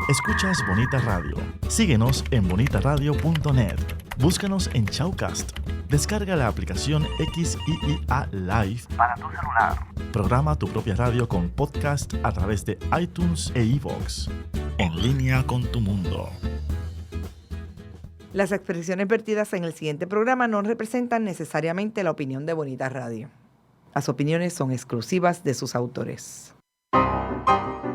Escuchas Bonita Radio. Síguenos en bonitaradio.net. Búscanos en Shoutcast. Descarga la aplicación XIIA Live para tu celular. Programa tu propia radio con podcast a través de iTunes e iVoox. En línea con tu mundo. Las expresiones vertidas en el siguiente programa no representan necesariamente la opinión de Bonita Radio. Las opiniones son exclusivas de sus autores.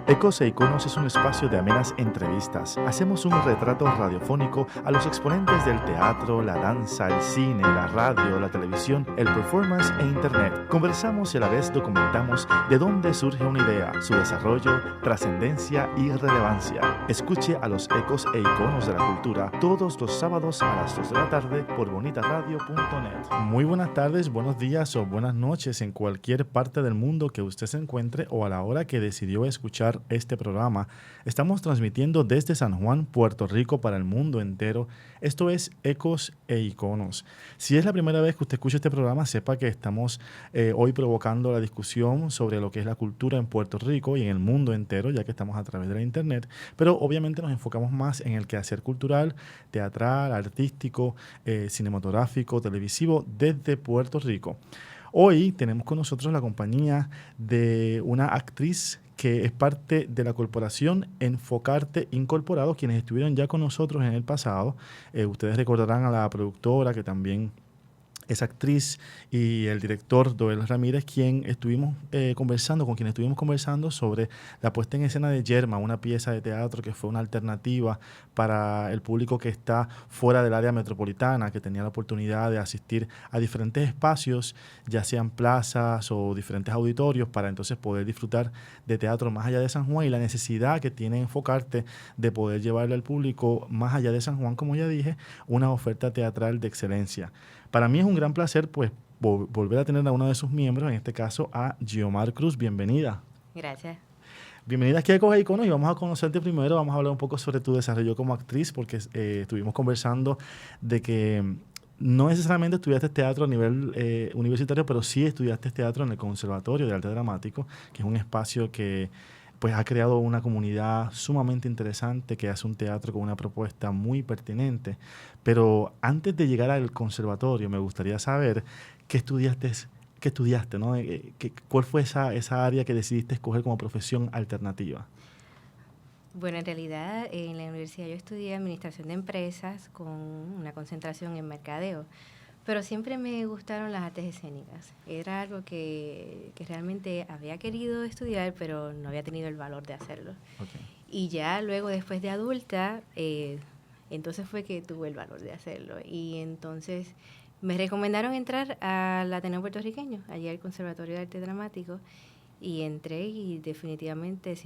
Ecos e Iconos es un espacio de amenas entrevistas. Hacemos un retrato radiofónico a los exponentes del teatro, la danza, el cine, la radio, la televisión, el performance e internet. Conversamos y a la vez documentamos de dónde surge una idea, su desarrollo, trascendencia y relevancia. Escuche a los Ecos e Iconos de la Cultura todos los sábados a las 2 de la tarde por bonitaradio.net. Muy buenas tardes, buenos días o buenas noches en cualquier parte del mundo que usted se encuentre o a la hora que decidió escuchar este programa. Estamos transmitiendo desde San Juan, Puerto Rico, para el mundo entero. Esto es Ecos e Iconos. Si es la primera vez que usted escucha este programa, sepa que estamos hoy provocando la discusión sobre lo que es la cultura en Puerto Rico y en el mundo entero, ya que estamos a través de la internet, pero obviamente nos enfocamos más en el quehacer cultural, teatral, artístico, cinematográfico, televisivo desde Puerto Rico. Hoy tenemos con nosotros la compañía de una actriz que es parte de la corporación Enfocarte Incorporado, quienes estuvieron ya con nosotros en el pasado. Ustedes recordarán a la productora que también es actriz y el director Doel Ramírez, con quien estuvimos conversando sobre la puesta en escena de Yerma, una pieza de teatro que fue una alternativa para el público que está fuera del área metropolitana, que tenía la oportunidad de asistir a diferentes espacios, ya sean plazas o diferentes auditorios, para entonces poder disfrutar de teatro más allá de San Juan, y la necesidad que tiene Enfocarte de poder llevarle al público más allá de San Juan, como ya dije, una oferta teatral de excelencia. Para mí es un gran placer pues volver a tener a uno de sus miembros, en este caso a Giomar Cruz. Bienvenida. Gracias. Bienvenida aquí a Ecos e Iconos, y vamos a conocerte primero. Vamos a hablar un poco sobre tu desarrollo como actriz, porque estuvimos conversando de que no necesariamente estudiaste teatro a nivel universitario, pero sí estudiaste teatro en el Conservatorio de Arte Dramático, que es un espacio que pues ha creado una comunidad sumamente interesante, que hace un teatro con una propuesta muy pertinente. Pero antes de llegar al conservatorio, me gustaría saber qué estudiaste, ¿no? ¿Cuál fue esa área que decidiste escoger como profesión alternativa? Bueno, en realidad en la universidad yo estudié Administración de Empresas con una concentración en mercadeo, pero siempre me gustaron las artes escénicas. Era algo que realmente había querido estudiar, pero no había tenido el valor de hacerlo. Okay. Y ya luego, después de adulta, entonces fue que tuve el valor de hacerlo. Y entonces me recomendaron entrar al Ateneo Puertorriqueño, allí al Conservatorio de Arte Dramático, y entré y definitivamente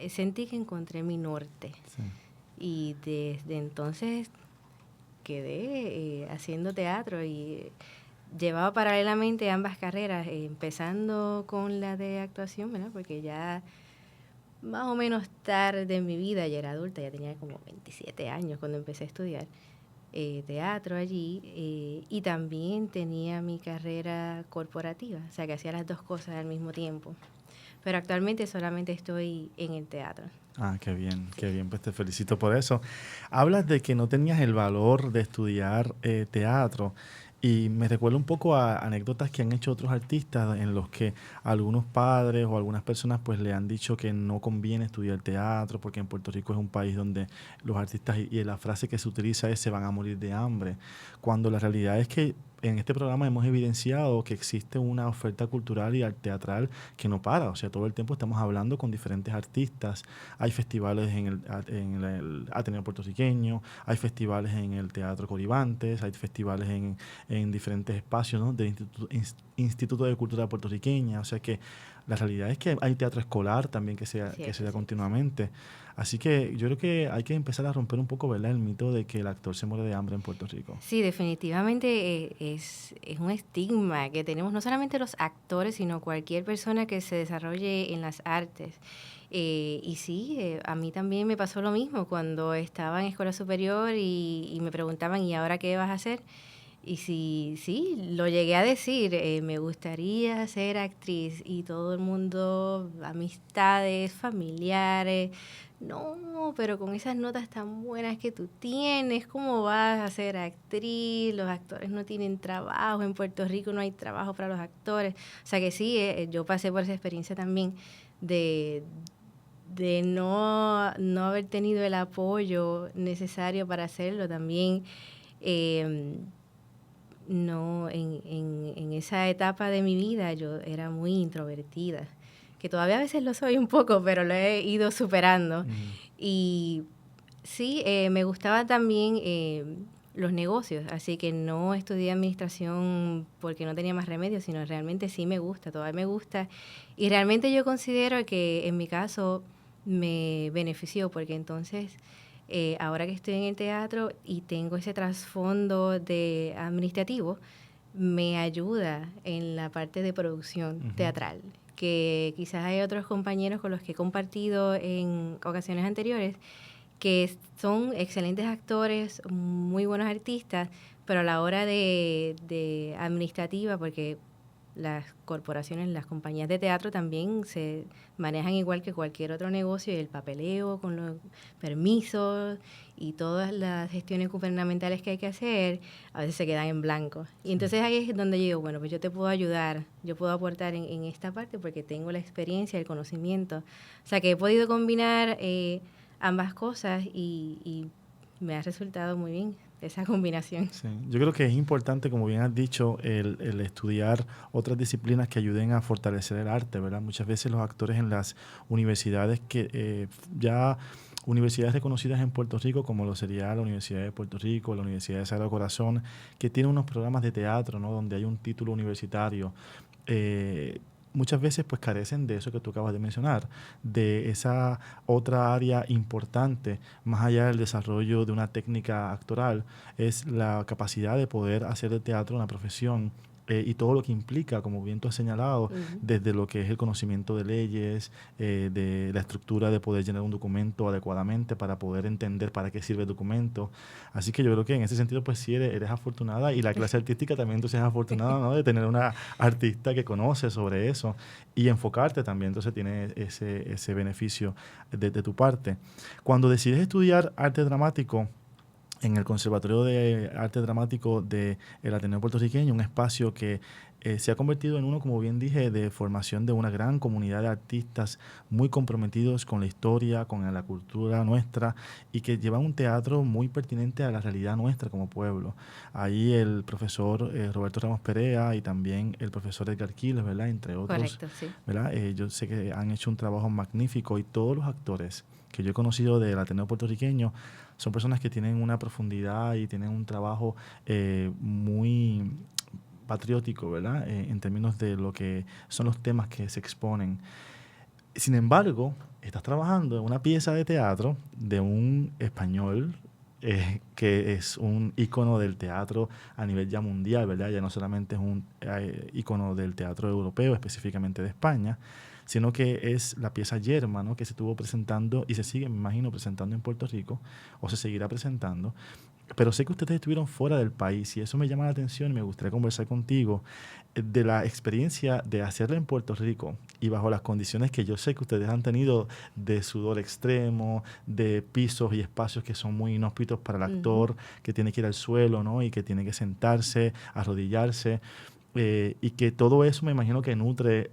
sentí que encontré mi norte. Sí. Y desde entonces quedé haciendo teatro y llevaba paralelamente ambas carreras, empezando con la de actuación, ¿verdad? Porque ya más o menos tarde en mi vida, ya era adulta, ya tenía como 27 años cuando empecé a estudiar teatro allí, y también tenía mi carrera corporativa, o sea que hacía las dos cosas al mismo tiempo. Pero actualmente solamente estoy en el teatro. Ah, qué bien, sí. Qué bien, pues te felicito por eso. Hablas de que no tenías el valor de estudiar teatro, y me recuerda un poco a anécdotas que han hecho otros artistas en los que algunos padres o algunas personas pues le han dicho que no conviene estudiar teatro porque en Puerto Rico es un país donde los artistas, y la frase que se utiliza es: se van a morir de hambre, cuando la realidad es que en este programa hemos evidenciado que existe una oferta cultural y teatral que no para. O sea, todo el tiempo estamos hablando con diferentes artistas. Hay festivales en el Ateneo Puertorriqueño, hay festivales en el Teatro Coribantes, hay festivales en diferentes espacios, ¿no?, del Instituto de Cultura Puertorriqueña. O sea que la realidad es que hay teatro escolar también que se da continuamente. Así que yo creo que hay que empezar a romper un poco, ¿verdad?, el mito de que el actor se muere de hambre en Puerto Rico. Sí, definitivamente es un estigma que tenemos no solamente los actores, sino cualquier persona que se desarrolle en las artes. Y sí, a mí también me pasó lo mismo cuando estaba en escuela superior y me preguntaban: ¿y ahora qué vas a hacer? Y sí, lo llegué a decir, me gustaría ser actriz, y todo el mundo, amistades, familiares, no, pero con esas notas tan buenas que tú tienes, ¿cómo vas a ser actriz? Los actores no tienen trabajo, en Puerto Rico no hay trabajo para los actores. O sea que sí, yo pasé por esa experiencia también de no haber tenido el apoyo necesario para hacerlo también. No, en esa etapa de mi vida yo era muy introvertida, que todavía a veces lo soy un poco, pero lo he ido superando. Y sí, me gustaba también los negocios, así que no estudié administración porque no tenía más remedio, sino realmente sí me gusta, todavía me gusta. Y realmente yo considero que en mi caso me benefició, porque entonces ahora que estoy en el teatro y tengo ese trasfondo de administrativo, me ayuda en la parte de producción teatral, que quizás hay otros compañeros con los que he compartido en ocasiones anteriores que son excelentes actores, muy buenos artistas, pero a la hora de administrativa, porque las corporaciones, las compañías de teatro también se manejan igual que cualquier otro negocio, y el papeleo con los permisos y todas las gestiones gubernamentales que hay que hacer, a veces se quedan en blanco. Y entonces ahí es donde yo digo, bueno, pues yo te puedo ayudar, yo puedo aportar en esta parte porque tengo la experiencia, el conocimiento. O sea que he podido combinar ambas cosas y me ha resultado muy bien esa combinación. Sí, yo creo que es importante, como bien has dicho, el estudiar otras disciplinas que ayuden a fortalecer el arte, ¿verdad? Muchas veces los actores en las universidades universidades reconocidas en Puerto Rico, como lo sería la Universidad de Puerto Rico, la Universidad de Sagrado Corazón, que tienen unos programas de teatro, ¿no? Donde hay un título universitario. Muchas veces pues carecen de eso que tú acabas de mencionar, de esa otra área importante, más allá del desarrollo de una técnica actoral, es la capacidad de poder hacer del teatro una profesión. Y todo lo que implica, como bien tú has señalado, desde lo que es el conocimiento de leyes, de la estructura de poder llenar un documento adecuadamente para poder entender para qué sirve el documento. Así que yo creo que en ese sentido, pues sí, eres afortunada, y la clase artística también entonces es afortunada, ¿no? De tener una artista que conoce sobre eso y enfocarte también, entonces tiene ese beneficio de tu parte. Cuando decides estudiar arte dramático, en el Conservatorio de Arte Dramático del Ateneo Puertorriqueño, un espacio que se ha convertido en uno, como bien dije, de formación de una gran comunidad de artistas muy comprometidos con la historia, con la cultura nuestra, y que llevan un teatro muy pertinente a la realidad nuestra como pueblo. Ahí el profesor Roberto Ramos Perea y también el profesor Edgar Quiles, ¿verdad? Entre otros. Correcto, sí. ¿Verdad? Yo sé que han hecho un trabajo magnífico, y todos los actores que yo he conocido del Ateneo Puertorriqueño son personas que tienen una profundidad y tienen un trabajo muy patriótico, ¿verdad? En términos de lo que son los temas que se exponen. Sin embargo, estás trabajando en una pieza de teatro de un español que es un ícono del teatro a nivel ya mundial, ¿verdad? Ya no solamente es un ícono del teatro europeo, específicamente de España, sino que es la pieza Yerma, ¿no? Que se estuvo presentando y se sigue, me imagino, presentando en Puerto Rico, o se seguirá presentando. Pero sé que ustedes estuvieron fuera del país, y eso me llama la atención, y me gustaría conversar contigo de la experiencia de hacerla en Puerto Rico y bajo las condiciones que yo sé que ustedes han tenido, de sudor extremo, de pisos y espacios que son muy inhóspitos para el actor, que tiene que ir al suelo, ¿no? Y que tiene que sentarse, arrodillarse, y que todo eso me imagino que nutre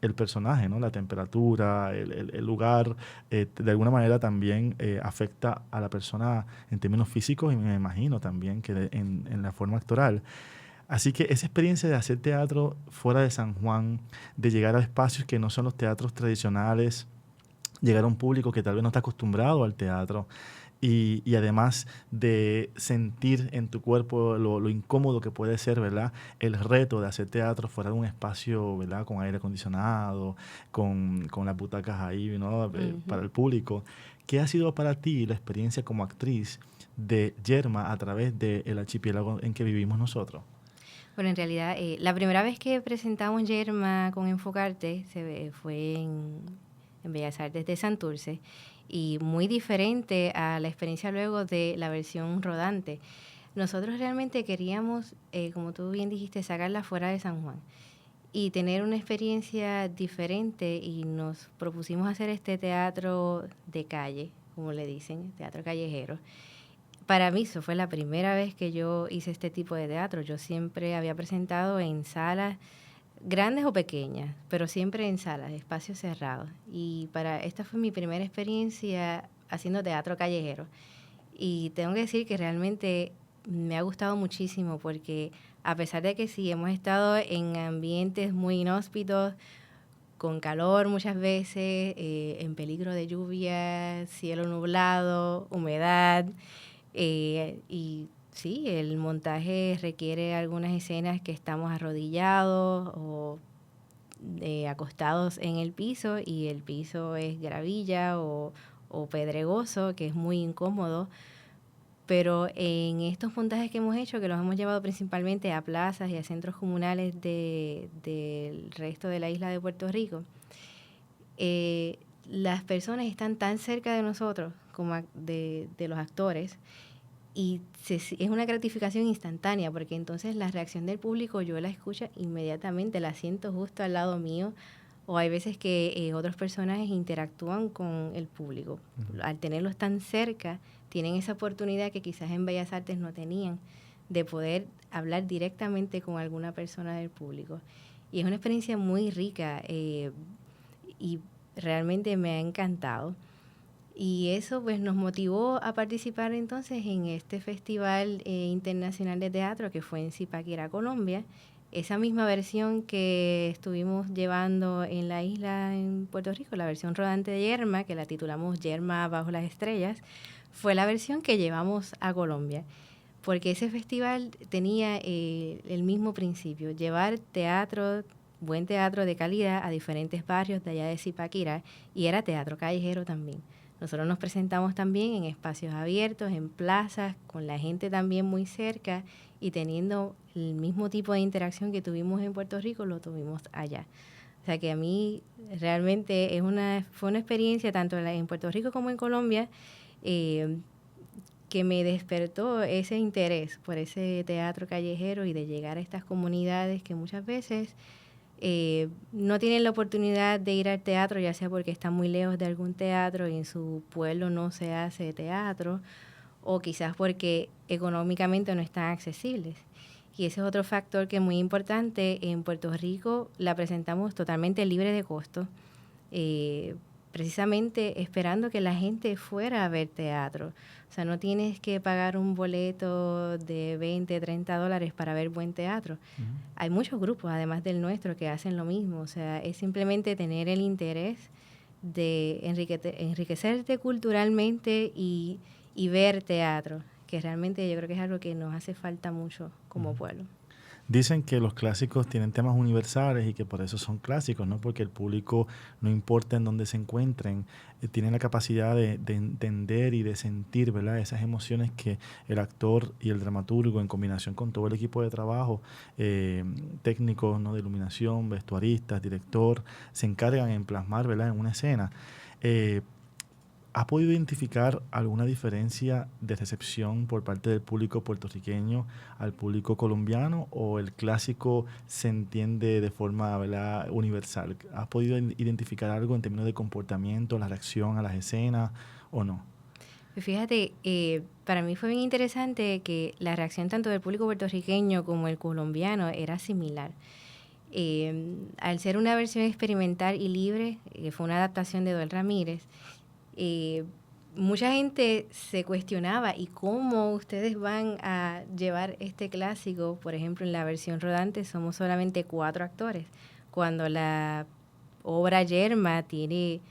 el personaje, ¿no? La temperatura, el lugar, de alguna manera también afecta a la persona en términos físicos, y me imagino también que en la forma actoral. Así que esa experiencia de hacer teatro fuera de San Juan, de llegar a espacios que no son los teatros tradicionales, llegar a un público que tal vez no está acostumbrado al teatro, y además de sentir en tu cuerpo lo incómodo que puede ser, ¿verdad? El reto de hacer teatro fuera de un espacio, ¿verdad? Con aire acondicionado, con las butacas ahí, ¿no? Para el público. ¿Qué ha sido para ti la experiencia como actriz de Yerma a través del archipiélago en que vivimos nosotros? Bueno, en realidad, la primera vez que presentamos Yerma con Enfocarte fue en Bellas Artes de Santurce, y muy diferente a la experiencia luego de la versión rodante. nosotros realmente queríamos, como tú bien dijiste, sacarla fuera de San Juan y tener una experiencia diferente, y nos propusimos hacer este teatro de calle, como le dicen, teatro callejero. Para mí eso fue la primera vez que yo hice este tipo de teatro. Yo siempre había presentado en salas grandes o pequeñas, pero siempre en salas, espacios cerrados. Y esta fue mi primera experiencia haciendo teatro callejero. Y tengo que decir que realmente me ha gustado muchísimo, porque a pesar de que sí, hemos estado en ambientes muy inhóspitos, con calor muchas veces, en peligro de lluvia, cielo nublado, humedad, y sí, el montaje requiere algunas escenas que estamos arrodillados o acostados en el piso, y el piso es gravilla o pedregoso, que es muy incómodo. Pero en estos montajes que hemos hecho, que los hemos llevado principalmente a plazas y a centros comunales del resto de la isla de Puerto Rico, las personas están tan cerca de nosotros como de los actores, y es una gratificación instantánea, porque entonces la reacción del público yo la escucho inmediatamente, la siento justo al lado mío, o hay veces que otros personajes interactúan con el público. Uh-huh. Al tenerlos tan cerca, tienen esa oportunidad que quizás en Bellas Artes no tenían, de poder hablar directamente con alguna persona del público. Y es una experiencia muy rica, y realmente me ha encantado. Y eso pues nos motivó a participar entonces en este Festival Internacional de Teatro, que fue en Zipaquirá, Colombia. Esa misma versión que estuvimos llevando en la isla en Puerto Rico, la versión rodante de Yerma, que la titulamos Yerma bajo las estrellas, fue la versión que llevamos a Colombia, porque ese festival tenía el mismo principio: llevar teatro, buen teatro de calidad, a diferentes barrios de allá de Zipaquirá, y era teatro callejero también. Nosotros nos presentamos también en espacios abiertos, en plazas, con la gente también muy cerca, y teniendo el mismo tipo de interacción que tuvimos en Puerto Rico, lo tuvimos allá. O sea que a mí realmente fue una experiencia tanto en Puerto Rico como en Colombia, que me despertó ese interés por ese teatro callejero y de llegar a estas comunidades que muchas veces no tienen la oportunidad de ir al teatro, ya sea porque están muy lejos de algún teatro y en su pueblo no se hace teatro, o quizás porque económicamente no están accesibles. Y ese es otro factor que es muy importante. En Puerto Rico la presentamos totalmente libre de costo, precisamente esperando que la gente fuera a ver teatro. O sea, no tienes que pagar un boleto de $20, $30 para ver buen teatro. Uh-huh. Hay muchos grupos, además del nuestro, que hacen lo mismo. O sea, es simplemente tener el interés de enriquecerte culturalmente y ver teatro, que realmente yo creo que es algo que nos hace falta mucho como pueblo. Dicen que los clásicos tienen temas universales y que por eso son clásicos, ¿no? Porque el público, no importa en dónde se encuentren, tiene la capacidad de entender y de sentir, ¿verdad?, esas emociones que el actor y el dramaturgo, en combinación con todo el equipo de trabajo, técnicos, ¿no?, de iluminación, vestuaristas, director, se encargan en plasmar, ¿verdad?, en una escena. ¿Has podido identificar alguna diferencia de recepción por parte del público puertorriqueño al público colombiano, o el clásico se entiende de forma, ¿verdad?, universal? ¿Has podido identificar algo en términos de comportamiento, la reacción a las escenas, o no? Fíjate, para mí fue bien interesante que la reacción tanto del público puertorriqueño como el colombiano era similar. Al ser una versión experimental y libre, fue una adaptación de Edoel Ramírez, mucha gente se cuestionaba, ¿y cómo ustedes van a llevar este clásico? Por ejemplo, en la versión rodante somos solamente 4 actores, cuando la obra Yerma tiene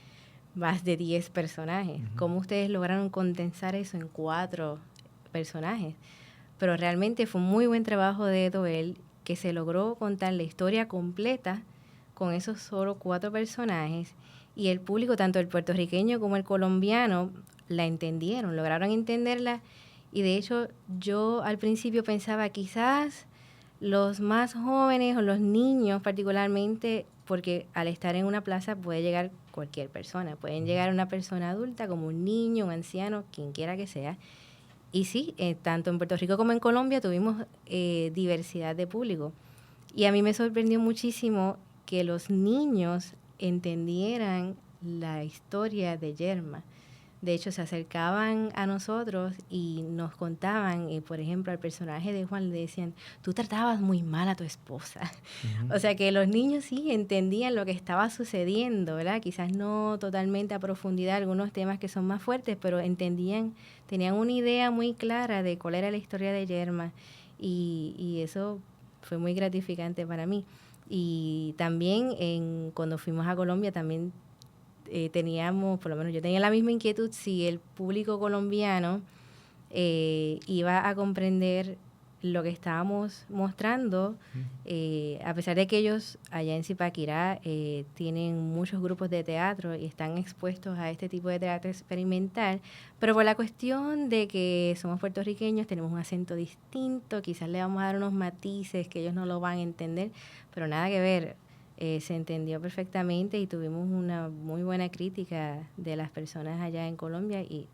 más de 10 personajes. Uh-huh. ¿Cómo ustedes lograron condensar eso en 4 personajes? Pero realmente fue un muy buen trabajo de Edoel, que se logró contar la historia completa con esos solo 4 personajes. Y el público, tanto el puertorriqueño como el colombiano, la entendieron, lograron entenderla. Y de hecho, yo al principio pensaba, quizás los más jóvenes o los niños particularmente, porque al estar en una plaza puede llegar cualquier persona. Pueden llegar una persona adulta, como un niño, un anciano, quien quiera que sea. Y sí, tanto en Puerto Rico como en Colombia tuvimos diversidad de público. Y a mí me sorprendió muchísimo que los niños entendieran la historia de Yerma. De hecho, se acercaban a nosotros y nos contaban, por ejemplo, al personaje de Juan le decían, tú tratabas muy mal a tu esposa. O sea que los niños sí entendían lo que estaba sucediendo, ¿verdad? Quizás no totalmente a profundidad algunos temas que son más fuertes, pero entendían, tenían una idea muy clara de cuál era la historia de Yerma y eso fue muy gratificante para mí. Y también cuando fuimos a Colombia también teníamos, por lo menos yo tenía la misma inquietud si el público colombiano iba a comprender lo que estábamos mostrando, a pesar de que ellos allá en Zipaquirá tienen muchos grupos de teatro y están expuestos a este tipo de teatro experimental, pero por la cuestión de que somos puertorriqueños, tenemos un acento distinto, quizás le vamos a dar unos matices que ellos no lo van a entender, pero nada que ver. Se entendió perfectamente y tuvimos una muy buena crítica de las personas allá en Colombia e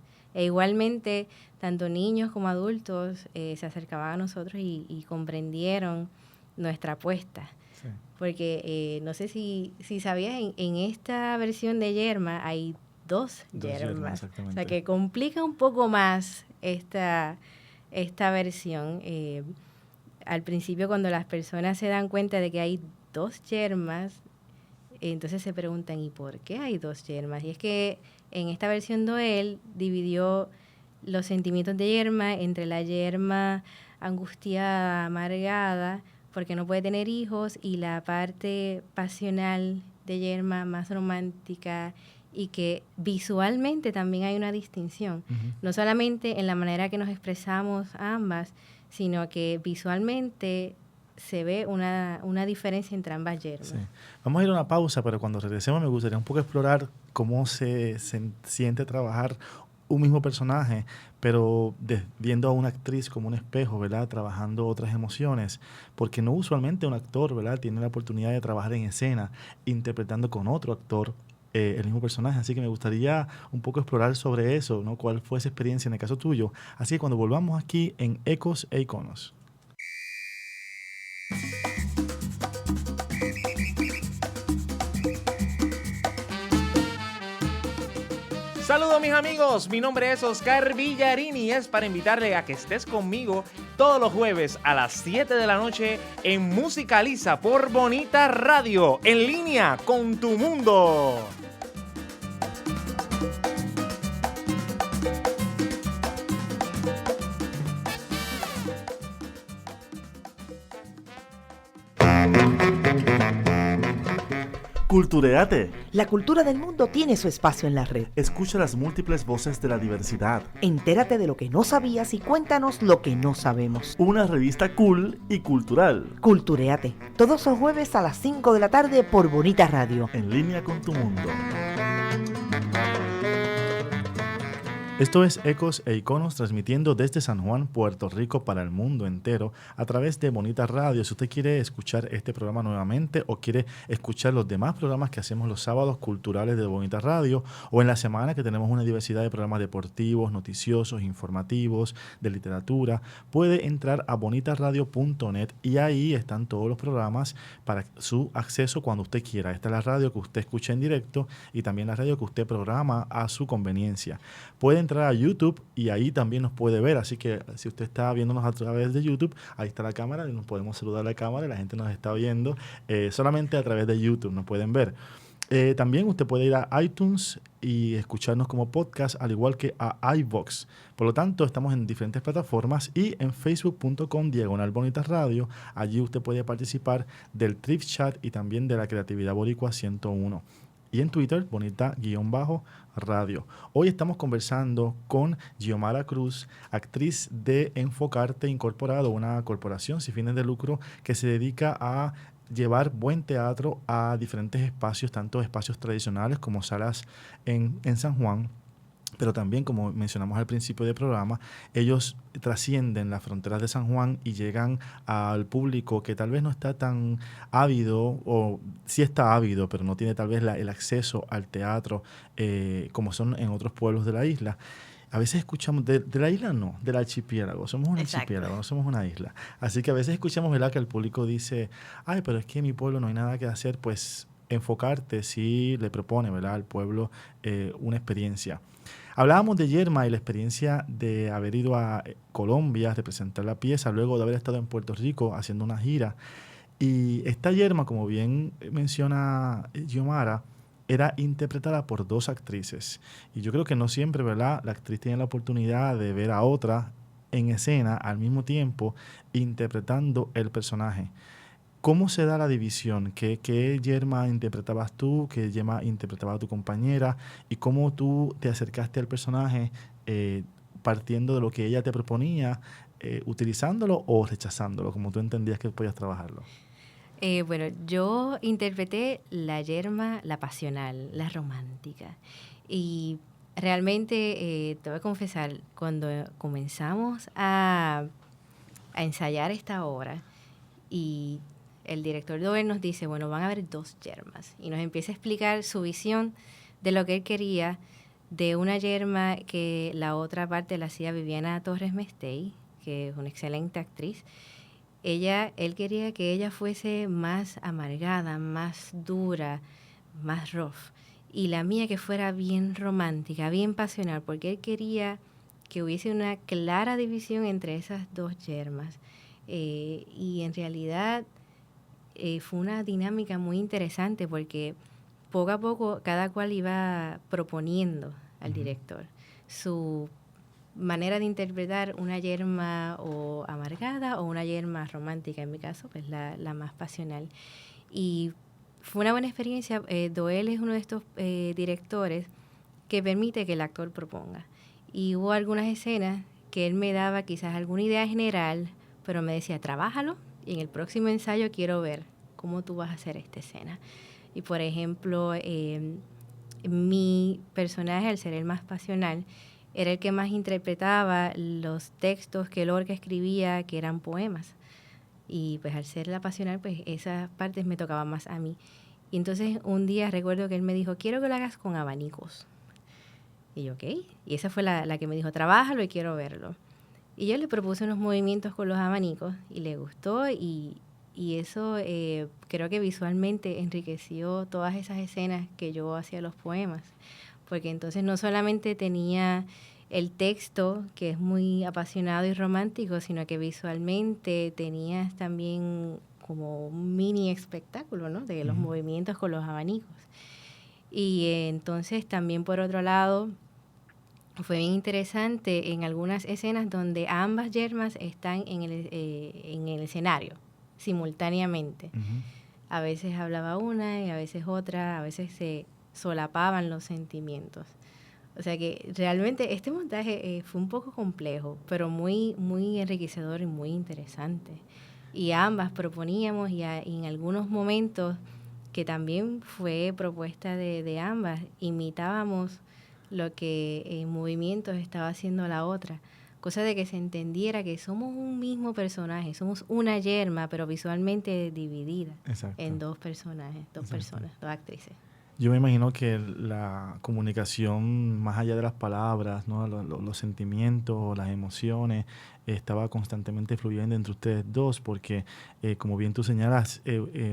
igualmente tanto niños como adultos se acercaban a nosotros y comprendieron nuestra apuesta. Sí. Porque no sé si sabías, en esta versión de Yerma hay dos Yermas. O sea que complica un poco más esta versión. Al principio, cuando las personas se dan cuenta de que hay dos Yermas, entonces se preguntan, ¿y por qué hay dos Yermas? Y es que en esta versión Doel dividió los sentimientos de Yerma entre la Yerma angustiada, amargada, porque no puede tener hijos, y la parte pasional de Yerma más romántica, y que visualmente también hay una distinción, no solamente en la manera que nos expresamos ambas, sino que visualmente se ve una diferencia entre ambas Yermas. Sí. Vamos a ir a una pausa, pero cuando regresemos me gustaría un poco explorar cómo se siente trabajar un mismo personaje, pero viendo a una actriz como un espejo, ¿verdad? Trabajando otras emociones, porque no usualmente un actor, ¿verdad? Tiene la oportunidad de trabajar en escena, interpretando con otro actor el mismo personaje. Así que me gustaría un poco explorar sobre eso, ¿no? ¿Cuál fue esa experiencia en el caso tuyo? Así que cuando volvamos aquí en Ecos e Iconos. Saludos mis amigos, mi nombre es Oscar Villarini y es para invitarle a que estés conmigo todos los jueves a las 7 de la noche en Musicaliza por Bonita Radio, en línea con tu mundo. Cultureate. La cultura del mundo tiene su espacio en la red. Escucha las múltiples voces de la diversidad. Entérate de lo que no sabías y cuéntanos lo que no sabemos. Una revista cool y cultural. Cultureate. Todos los jueves a las 5 de la tarde por Bonita Radio. En línea con tu mundo. Esto es Ecos e Iconos, transmitiendo desde San Juan, Puerto Rico, para el mundo entero, a través de Bonita Radio. Si usted quiere escuchar este programa nuevamente o quiere escuchar los demás programas que hacemos los sábados culturales de Bonita Radio, o en la semana que tenemos una diversidad de programas deportivos, noticiosos, informativos, de literatura, puede entrar a bonitaradio.net y ahí están todos los programas para su acceso cuando usted quiera. Esta es la radio que usted escucha en directo y también la radio que usted programa a su conveniencia. Puede entrar a YouTube y ahí también nos puede ver, así que si usted está viéndonos a través de YouTube, ahí está la cámara y nos podemos saludar a la cámara y la gente nos está viendo solamente a través de YouTube, nos pueden ver. También usted puede ir a iTunes y escucharnos como podcast, al igual que a iVoox. Por lo tanto, estamos en diferentes plataformas y en facebook.com/Bonita Radio. Allí usted puede participar del Thrift Chat y también de la Creatividad Boricua 101. Y en Twitter, Bonita-Radio. Hoy estamos conversando con Giomara Cruz, actriz de Enfocarte Incorporado, una corporación sin fines de lucro que se dedica a llevar buen teatro a diferentes espacios, tanto espacios tradicionales como salas en San Juan, pero también, como mencionamos al principio del programa, ellos trascienden las fronteras de San Juan y llegan al público que tal vez no está tan ávido, o sí está ávido, pero no tiene tal vez el acceso al teatro como son en otros pueblos de la isla. a veces escuchamos, de la isla no, del archipiélago, somos un archipiélago, no somos una isla. Así que a veces escuchamos, ¿verdad?, que el público dice, ay, pero es que en mi pueblo no hay nada que hacer. Pues enfocarte sí le propone, ¿verdad?, al pueblo una experiencia. Hablábamos de Yerma y la experiencia de haber ido a Colombia a representar la pieza, luego de haber estado en Puerto Rico haciendo una gira. Y esta Yerma, como bien menciona Xiomara, era interpretada por 2 actrices. Y yo creo que no siempre, ¿verdad?, la actriz tiene la oportunidad de ver a otra en escena al mismo tiempo interpretando el personaje. ¿Cómo se da la división? ¿Qué Yerma interpretabas tú? ¿Qué Yerma interpretaba tu compañera? ¿Y cómo tú te acercaste al personaje partiendo de lo que ella te proponía, utilizándolo o rechazándolo, como tú entendías que podías trabajarlo? Bueno, yo interpreté la Yerma, la pasional, la romántica. Y realmente, te voy a confesar, cuando comenzamos a ensayar esta obra y el director Doel nos dice, bueno, van a haber 2 Yermas. Y nos empieza a explicar su visión de lo que él quería de una Yerma que la otra parte la hacía Viviana Torres Mestey, que es una excelente actriz. Él quería que ella fuese más amargada, más dura, más rough. Y la mía que fuera bien romántica, bien pasional, porque él quería que hubiese una clara división entre esas 2 Yermas. Y en realidad fue una dinámica muy interesante porque poco a poco cada cual iba proponiendo al director su manera de interpretar una Yerma o amargada o una Yerma romántica, en mi caso, pues la más pasional. Y fue una buena experiencia. Doel es uno de estos directores que permite que el actor proponga. Y hubo algunas escenas que él me daba quizás alguna idea general, pero me decía, trabájalo y en el próximo ensayo quiero ver cómo tú vas a hacer esta escena. Y por ejemplo, mi personaje, al ser el más pasional, era el que más interpretaba los textos que Lorca escribía, que eran poemas. Y pues al ser la pasional, pues esas partes me tocaban más a mí. Y entonces un día recuerdo que él me dijo, quiero que lo hagas con abanicos. Y yo, ok. Y esa fue la que me dijo, trabájalo y quiero verlo. Y yo le propuse unos movimientos con los abanicos y le gustó y eso creo que visualmente enriqueció todas esas escenas que yo hacía los poemas. Porque entonces no solamente tenía el texto, que es muy apasionado y romántico, sino que visualmente tenías también como un mini espectáculo, ¿no?, de los movimientos con los abanicos. Y entonces también, por otro lado, fue bien interesante en algunas escenas donde ambas Yermas están en el escenario simultáneamente. A veces hablaba una y a veces otra, a veces se solapaban los sentimientos. O sea que realmente este montaje fue un poco complejo, pero muy, muy enriquecedor y muy interesante. Y ambas proponíamos y en algunos momentos, que también fue propuesta de ambas, imitábamos lo que en movimientos estaba haciendo la otra. Cosa de que se entendiera que somos un mismo personaje, somos una Yerma, pero visualmente dividida. Exacto. En 2 personajes, 2 personas, 2 actrices. Yo me imagino que la comunicación, más allá de las palabras, ¿no?, los sentimientos, las emociones, estaba constantemente fluyendo entre ustedes 2, porque como bien tú señalas,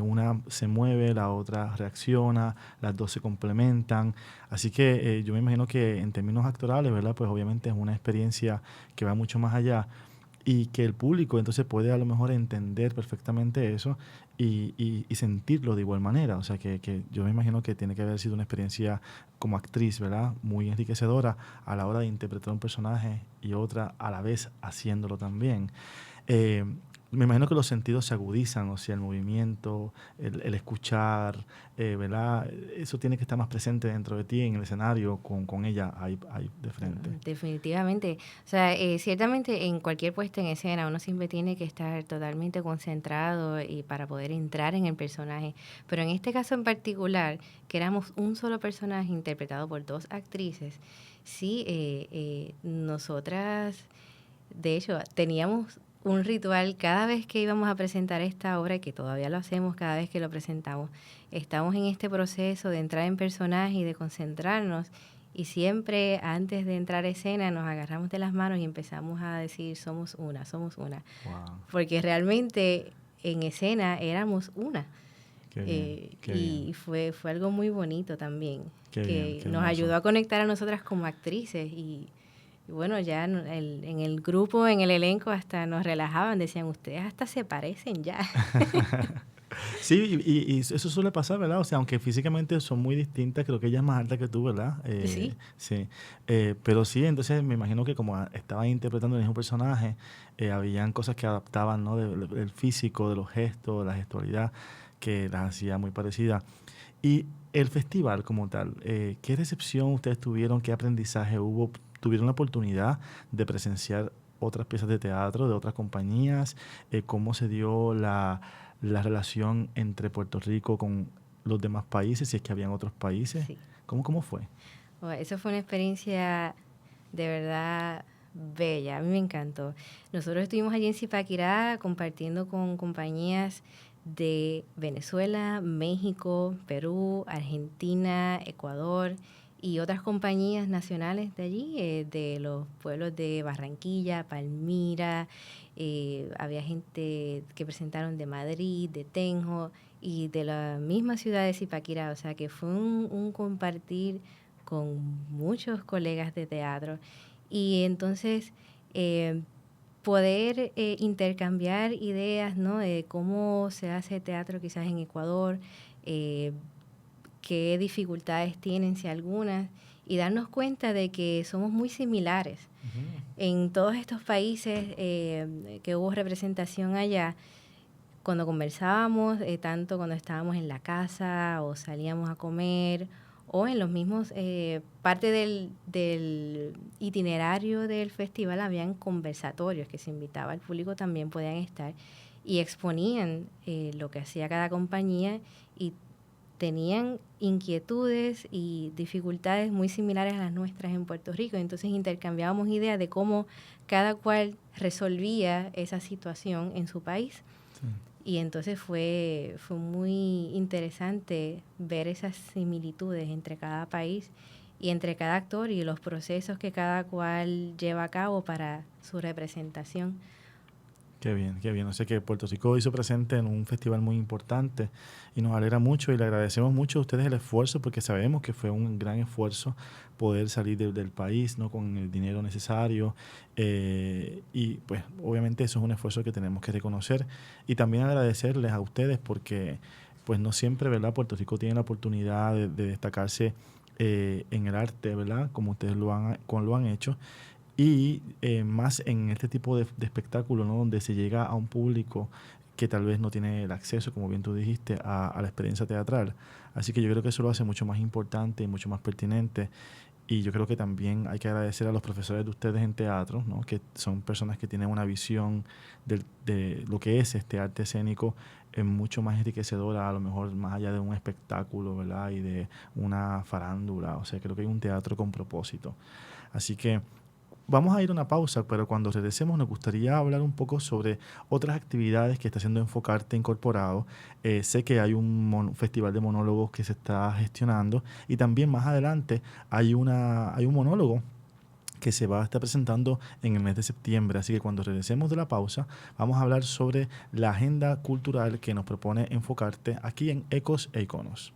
una se mueve, la otra reacciona, las 2 se complementan. Así que yo me imagino que en términos actorales, ¿verdad?, pues obviamente es una experiencia que va mucho más allá y que el público entonces puede a lo mejor entender perfectamente eso y sentirlo de igual manera. O sea que yo me imagino que tiene que haber sido una experiencia como actriz, ¿verdad?, muy enriquecedora a la hora de interpretar un personaje y otra a la vez haciéndolo también. Me imagino que los sentidos se agudizan, o sea, el movimiento, el escuchar, ¿verdad? Eso tiene que estar más presente dentro de ti en el escenario con ella ahí de frente. Definitivamente. O sea, ciertamente en cualquier puesta en escena uno siempre tiene que estar totalmente concentrado y para poder entrar en el personaje. Pero en este caso en particular, que éramos un solo personaje interpretado por 2 actrices, sí, nosotras, de hecho, teníamos un ritual cada vez que íbamos a presentar esta obra, que todavía lo hacemos cada vez que lo presentamos. Estamos en este proceso de entrar en personaje y de concentrarnos Y siempre antes de entrar a escena nos agarramos de las manos y empezamos a decir somos una. Wow. Porque realmente en escena éramos una. Qué bien, qué y bien. fue algo muy bonito también, Qué que bien, qué nos hermoso. ayudó a conectar a nosotras como actrices. Y bueno, ya en el grupo, en el elenco, hasta nos relajaban, decían, ustedes hasta se parecen ya. Sí, y eso suele pasar, ¿verdad? O sea, aunque físicamente son muy distintas, creo que ella es más alta que tú, ¿verdad? Sí. Sí. Pero sí, entonces me imagino que como estaban interpretando el mismo personaje, habían cosas que adaptaban, ¿no? Del físico, de los gestos, de la gestualidad, que las hacía muy parecidas. Y el festival como tal, ¿qué recepción ustedes tuvieron? ¿Qué aprendizaje hubo? ¿Tuvieron la oportunidad de presenciar otras piezas de teatro de otras compañías? ¿Cómo se dio la relación entre Puerto Rico con los demás países, si es que habían otros países? Sí. ¿Cómo fue? Bueno, eso fue una experiencia de verdad bella, a mí me encantó. Nosotros estuvimos allí en Zipaquirá compartiendo con compañías de Venezuela, México, Perú, Argentina, Ecuador y otras compañías nacionales de allí, de los pueblos de Barranquilla, Palmira, había gente que presentaron de Madrid, de Tenjo y de la misma ciudad de Zipaquirá, o sea que fue un compartir con muchos colegas de teatro y entonces poder intercambiar ideas, ¿no? De cómo se hace teatro quizás en Ecuador, qué dificultades tienen, si algunas, y darnos cuenta de que somos muy similares. Uh-huh. En todos estos países que hubo representación allá, cuando conversábamos, tanto cuando estábamos en la casa o salíamos a comer, o en los mismos, parte del itinerario del festival habían conversatorios que se invitaba al público, también podían estar, y exponían lo que hacía cada compañía y tenían inquietudes y dificultades muy similares a las nuestras en Puerto Rico. Entonces intercambiábamos ideas de cómo cada cual resolvía esa situación en su país. Sí. Y entonces fue muy interesante ver esas similitudes entre cada país y entre cada actor y los procesos que cada cual lleva a cabo para su representación. Qué bien, qué bien. O sea que Puerto Rico hizo presente en un festival muy importante y nos alegra mucho y le agradecemos mucho a ustedes el esfuerzo porque sabemos que fue un gran esfuerzo poder salir del país, ¿no? Con el dinero necesario y pues obviamente eso es un esfuerzo que tenemos que reconocer y también agradecerles a ustedes porque pues no siempre, ¿verdad? Puerto Rico tiene la oportunidad de destacarse en el arte, ¿verdad? Como ustedes lo han hecho. Y más en este tipo de espectáculo, ¿no? Donde se llega a un público que tal vez no tiene el acceso, como bien tú dijiste, a la experiencia teatral. Así que yo creo que eso lo hace mucho más importante y mucho más pertinente. Y yo creo que también hay que agradecer a los profesores de ustedes en teatro, ¿no? Que son personas que tienen una visión de lo que es este arte escénico mucho más enriquecedora, a lo mejor más allá de un espectáculo, ¿verdad? Y de una farándula. O sea, creo que hay un teatro con propósito. Así que vamos a ir a una pausa, pero cuando regresemos nos gustaría hablar un poco sobre otras actividades que está haciendo Enfocarte Incorporado. Sé que hay un festival de monólogos que se está gestionando y también más adelante hay un monólogo que se va a estar presentando en el mes de septiembre. Así que cuando regresemos de la pausa vamos a hablar sobre la agenda cultural que nos propone Enfocarte aquí en Ecos e Iconos.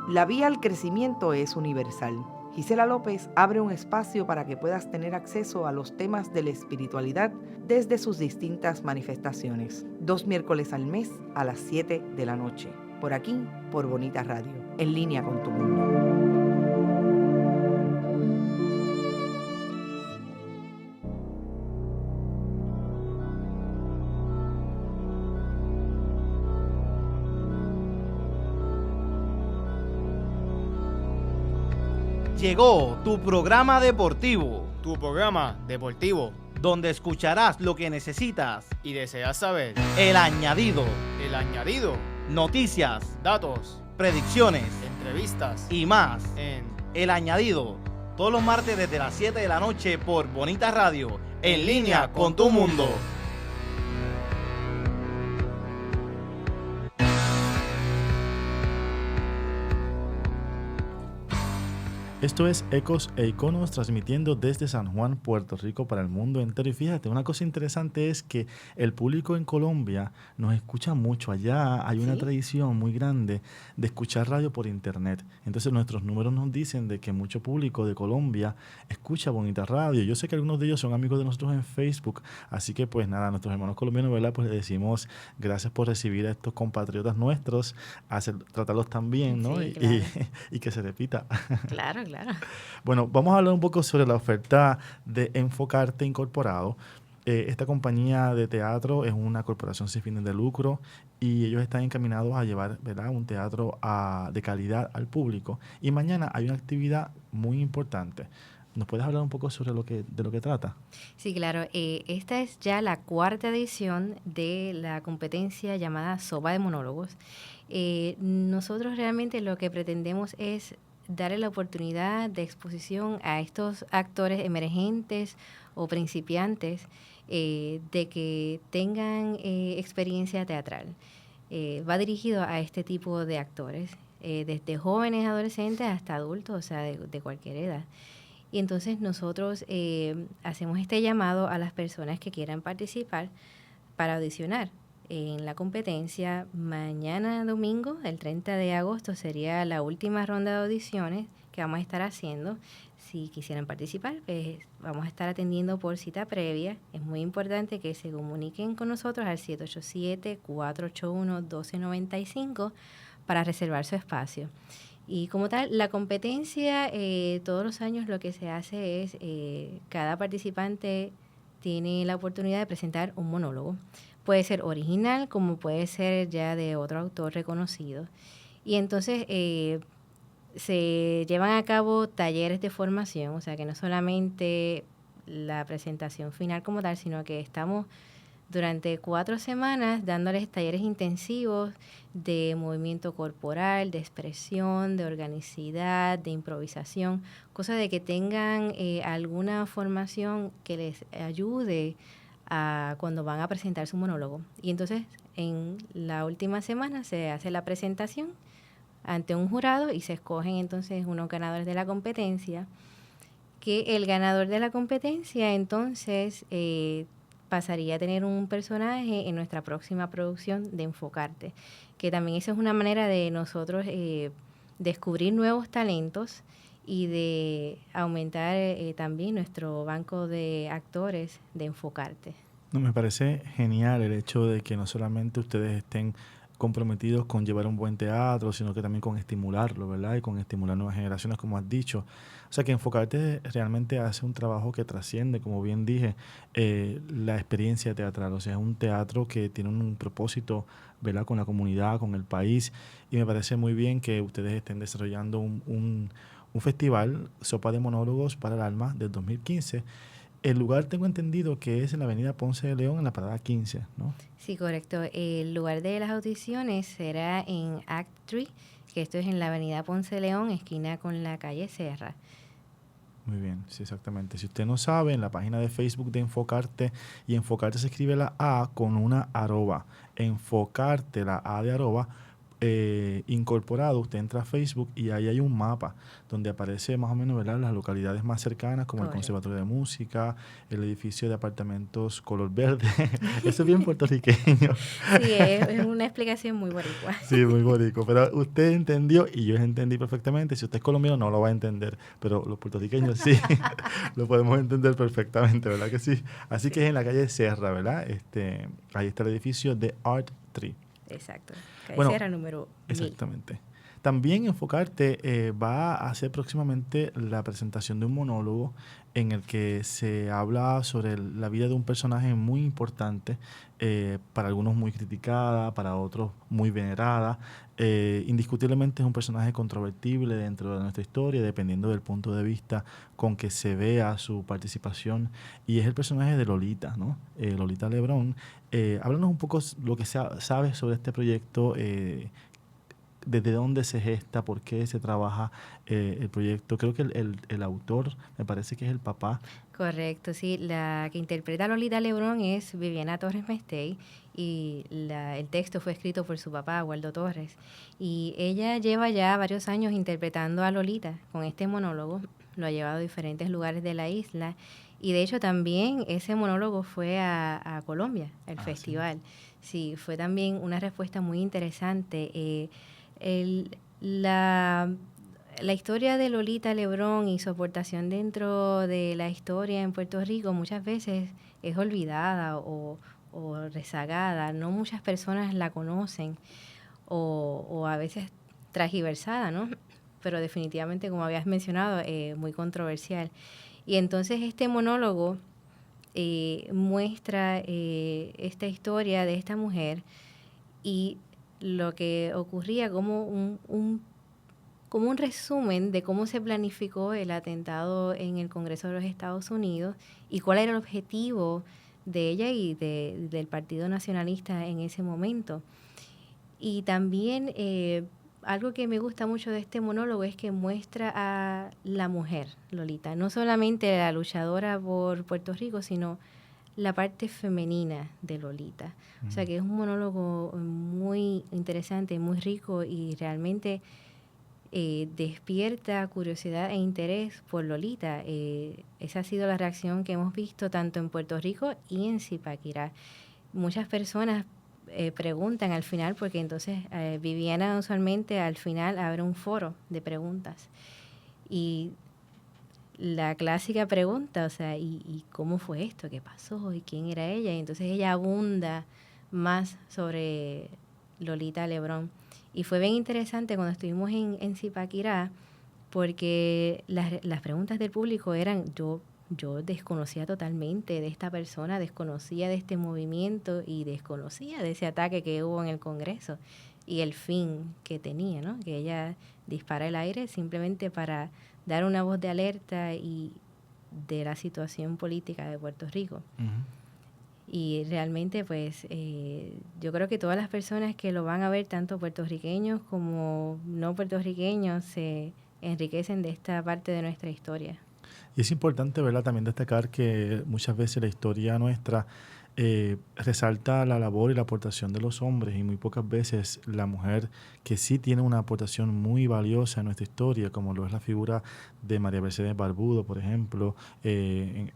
La vía al crecimiento es universal. Gisela López abre un espacio para que puedas tener acceso a los temas de la espiritualidad desde sus distintas manifestaciones. 2 miércoles al mes a las 7 de la noche. Por aquí, por Bonita Radio. En línea con tu mundo. Llegó tu programa deportivo, Tu programa deportivo donde escucharás lo que necesitas. y deseas saber El añadido, el añadido, noticias, datos, predicciones entrevistas y más. en El añadido, todos los martes desde las 7 de la noche por Bonita Radio, en línea con tu mundo. Esto es Ecos e Iconos, transmitiendo desde San Juan, Puerto Rico, para el mundo entero. Y fíjate, una cosa interesante es que el público en Colombia nos escucha mucho. Allá hay una tradición muy grande de escuchar radio por internet. Entonces nuestros números nos dicen de que mucho público de Colombia escucha Bonita Radio. Yo sé que algunos de ellos son amigos de nosotros en Facebook. Así que pues nada, a nuestros hermanos colombianos, ¿verdad? Pues le decimos gracias por recibir a estos compatriotas nuestros, tratarlos tan bien, ¿no? Sí, claro. Y que se repita. Claro, claro. Bueno, vamos a hablar un poco sobre la oferta de Enfocarte Incorporado. Esta compañía de teatro es una corporación sin fines de lucro y ellos están encaminados a llevar, ¿verdad?, un teatro de calidad al público. Y mañana hay una actividad muy importante. ¿Nos puedes hablar un poco sobre de lo que trata? Sí, claro. Esta es ya la 4ª edición de la competencia llamada Sopa de Monólogos. Nosotros realmente lo que pretendemos es darle la oportunidad de exposición a estos actores emergentes o principiantes de que tengan experiencia teatral. Va dirigido a este tipo de actores, desde jóvenes, adolescentes hasta adultos, o sea, de cualquier edad. Y entonces nosotros hacemos este llamado a las personas que quieran participar para audicionar en la competencia. Mañana domingo, el 30 de agosto, sería la última ronda de audiciones que vamos a estar haciendo. Si quisieran participar, pues vamos a estar atendiendo por cita previa. Es muy importante que se comuniquen con nosotros al 787-481-1295 para reservar su espacio. Y como tal, la competencia, todos los años lo que se hace es, cada participante tiene la oportunidad de presentar un monólogo. Puede ser original, como puede ser ya de otro autor reconocido. Y entonces se llevan a cabo talleres de formación, o sea que no solamente la presentación final como tal, sino que estamos durante 4 semanas dándoles talleres intensivos de movimiento corporal, de expresión, de organicidad, de improvisación, cosa de que tengan alguna formación que les ayude a cuando van a presentar su monólogo. Y entonces en la última semana se hace la presentación ante un jurado y se escogen entonces unos ganadores de la competencia, que el ganador de la competencia entonces pasaría a tener un personaje en nuestra próxima producción de Enfocarte, que también esa es una manera de nosotros descubrir nuevos talentos y de aumentar también nuestro banco de actores de Enfocarte. No, me parece genial el hecho de que no solamente ustedes estén comprometidos con llevar un buen teatro, sino que también con estimularlo, ¿verdad? Y con estimular nuevas generaciones, como has dicho. O sea, que Enfocarte realmente hace un trabajo que trasciende, como bien dije, la experiencia teatral. O sea, es un teatro que tiene un propósito, ¿verdad?, con la comunidad, con el país. Y me parece muy bien que ustedes estén desarrollando un festival, Sopa de Monólogos para el Alma, del 2015. El lugar tengo entendido que es en la avenida Ponce de León, en la parada 15, ¿no? Sí, correcto. El lugar de las audiciones será en Act 3, que esto es en la avenida Ponce de León, esquina con la calle Serra. Muy bien, sí, exactamente. Si usted no sabe, en la página de Facebook de Enfocarte, y Enfocarte se escribe la A con una arroba. Enfocarte, la A de arroba, incorporado, usted entra a Facebook y ahí hay un mapa donde aparece más o menos, ¿verdad?, las localidades más cercanas, como el Conservatorio de Música, el edificio de apartamentos color verde. Eso es bien puertorriqueño. Sí, es una explicación muy boricua. Sí, muy boricua, pero usted entendió y yo entendí perfectamente. Si usted es colombiano no lo va a entender, pero los puertorriqueños sí lo podemos entender perfectamente, ¿verdad que sí? Así que es en la calle Serra, ¿verdad? Ahí está el edificio de Art 3. Exacto. Bueno, Era número 1000. Exactamente. También Enfocarte va a hacer próximamente la presentación de un monólogo en el que se habla sobre la vida de un personaje muy importante, para algunos muy criticada, para otros muy venerada. Indiscutiblemente es un personaje controvertible dentro de nuestra historia, dependiendo del punto de vista con que se vea su participación, y es el personaje de Lolita, ¿no? Lolita Lebrón. Háblanos un poco lo que sabes sobre este proyecto, desde dónde se gesta, por qué se trabaja el proyecto. Creo que el autor, me parece que es el papá Correcto, sí. La que interpreta a Lolita Lebrón es Viviana Torres Mestey y el texto fue escrito por su papá, Waldo Torres. Y ella lleva ya varios años interpretando a Lolita con este monólogo. Lo ha llevado a diferentes lugares de la isla. Y de hecho también ese monólogo fue a Colombia, el festival. Sí, fue también una respuesta muy interesante. La historia de Lolita Lebrón y su aportación dentro de la historia en Puerto Rico muchas veces es olvidada o rezagada. No muchas personas la conocen o a veces transgiversada, ¿no? Pero definitivamente, como habías mencionado, muy controversial. Y entonces este monólogo muestra esta historia de esta mujer y lo que ocurría como un resumen de cómo se planificó el atentado en el Congreso de los Estados Unidos y cuál era el objetivo de ella y del Partido Nacionalista en ese momento. Y también algo que me gusta mucho de este monólogo es que muestra a la mujer, Lolita, no solamente la luchadora por Puerto Rico, sino la parte femenina de Lolita. O sea que es un monólogo muy interesante, muy rico y realmente despierta curiosidad e interés por Lolita. Esa ha sido la reacción que hemos visto tanto en Puerto Rico y en Zipaquirá. Muchas personas preguntan al final, porque entonces Viviana usualmente al final abre un foro de preguntas. Y la clásica pregunta, o sea, ¿y cómo fue esto? ¿Qué pasó? ¿Y quién era ella? Y entonces ella abunda más sobre Lolita Lebrón. Y fue bien interesante cuando estuvimos en Zipaquirá, porque las preguntas del público eran, yo desconocía totalmente de esta persona, desconocía de este movimiento y desconocía de ese ataque que hubo en el Congreso y el fin que tenía, ¿no? Que ella dispara el aire simplemente para dar una voz de alerta y de la situación política de Puerto Rico. Uh-huh. Y realmente, pues, yo creo que todas las personas que lo van a ver, tanto puertorriqueños como no puertorriqueños, se enriquecen de esta parte de nuestra historia. Y es importante, ¿verdad?, también destacar que muchas veces la historia nuestra resalta la labor y la aportación de los hombres y muy pocas veces la mujer, que sí tiene una aportación muy valiosa en nuestra historia, como lo es la figura de María Mercedes Barbudo, por ejemplo,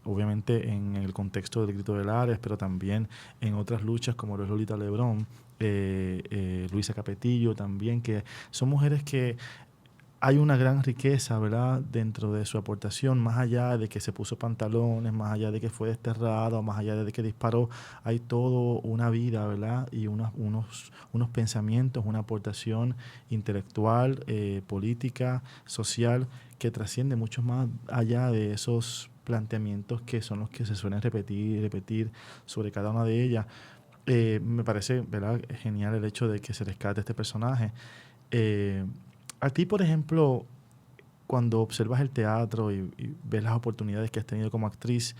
obviamente en el contexto del Grito de Lares, pero también en otras luchas como lo es Lolita Lebrón, Luisa Capetillo también, que son mujeres que hay una gran riqueza, ¿verdad?, dentro de su aportación, más allá de que se puso pantalones, más allá de que fue desterrado, más allá de que disparó, hay todo una vida, ¿verdad?, y unos pensamientos, una aportación intelectual, política, social, que trasciende mucho más allá de esos planteamientos que son los que se suelen repetir sobre cada una de ellas. Me parece, ¿verdad?, genial el hecho de que se rescate este personaje. A ti, por ejemplo, cuando observas el teatro y ves las oportunidades que has tenido como actriz,